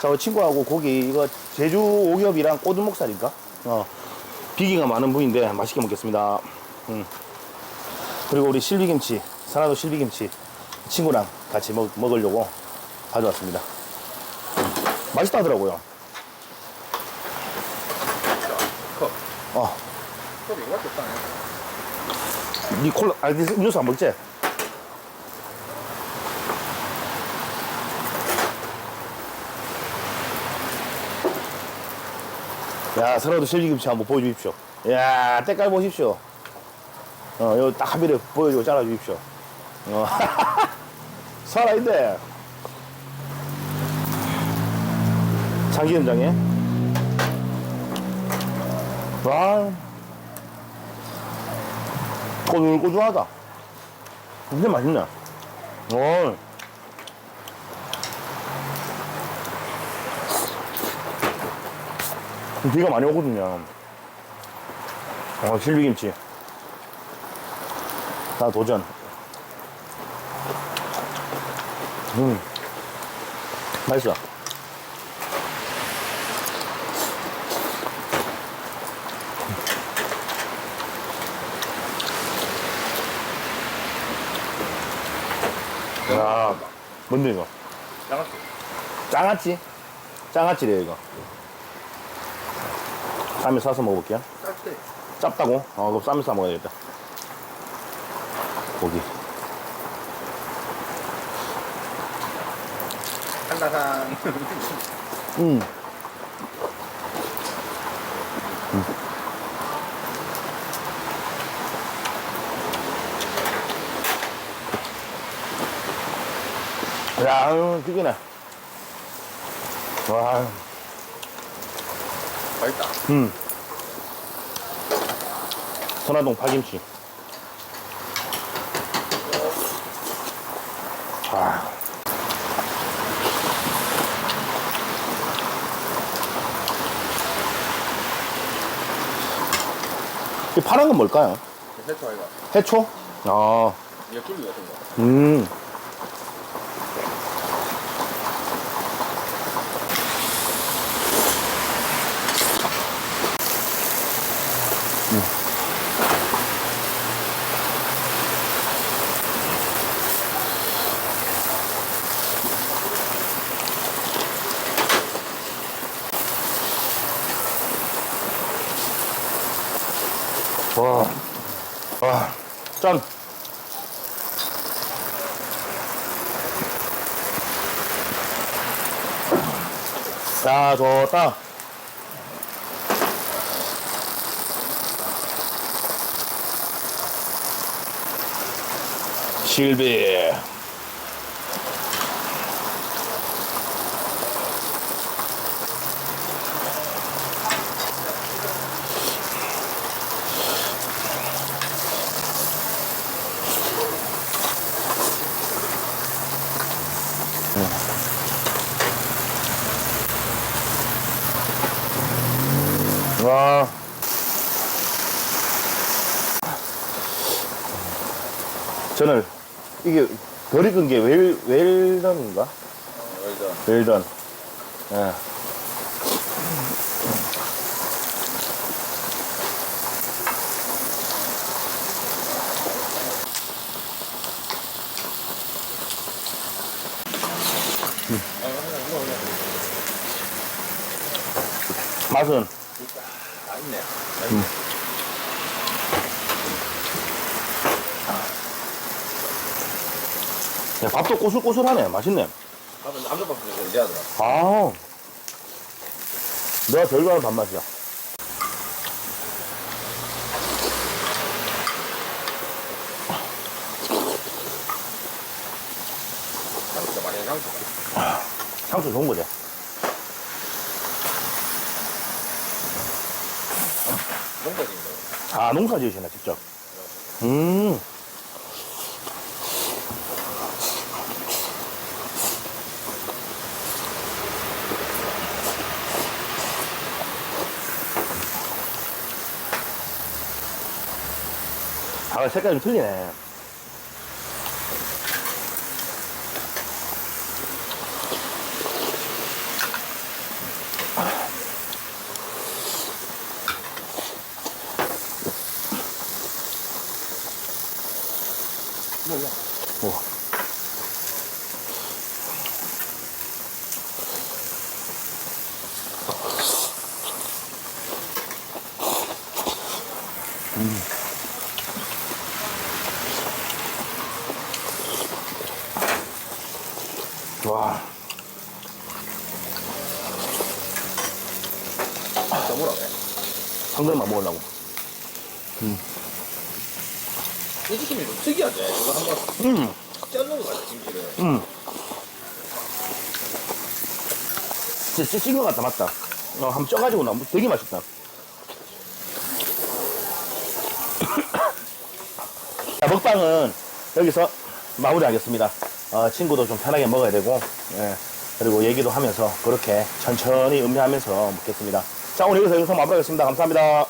저 친구하고 고기, 이거 제주 오겹이랑 꼬들목살인가? 비기가 많은 부위인데 맛있게 먹겠습니다. 그리고 우리 실비김치, 산화도 실비김치 친구랑 같이 먹으려고 가져왔습니다. 맛있다 하더라고요. 컵. 어. 컵이 이거밖에 없다네. 니 콜라, 아니, 음료수 안 먹지? 야, 산화도 실비김치 한번 보여주십시오. 야, 때깔 보십시오. 여기 딱 한 비례 보여주고 잘라주십시오. 살아있네. 참기름장에. 와. 꼬들꼬들하다. 근데 맛있네. 비가 많이 오거든요. 실비김치. 다 도전. 맛있어. 야, 뭔데 이거? 장아찌. 장아찌? 장아찌래요 이거. 쌈에 싸서 먹어볼게요. 짭대. 짭다고? 그럼 쌈에 싸 먹어야겠다. 고기. 한라산. 야, 튀기네. 와. 맛있다. 선화동 파김치. 이 파란 건 뭘까요? 해초 아이가. 해초? 옆구리 같은 거. 와, 짠. 야, 좋다. 실비. 와. 저는 이게 덜 익은 게 웰던인가? 웰던. 예. 맛은 다 있네. 야, 밥도 꼬슬꼬슬하네. 맛있네. 밥은 암석밥에서 이제 하더라. 내가 제일 좋아하는 밥맛이야. 향수가 많이 향수. 향수 좋은 거지. 농사진다. 농사 지으시네, 직접. 색깔이 좀 틀리네. 와. 더 뭐라 그래? 한 그릇만 먹으려고. 이 치킨이 좀 특이하지? 이거 한번 음. 쪄놓은 거 같아, 김치를. 진짜 찐 것 같다, 맞다. 한번 쪄가지고 나면 되게 맛있다. 자, 먹방은 여기서 마무리하겠습니다. 친구도 좀 편하게 먹어야 되고, 예. 그리고 얘기도 하면서 그렇게 천천히 음미하면서 먹겠습니다. 자, 오늘 여기서 영상 마무리하겠습니다. 감사합니다.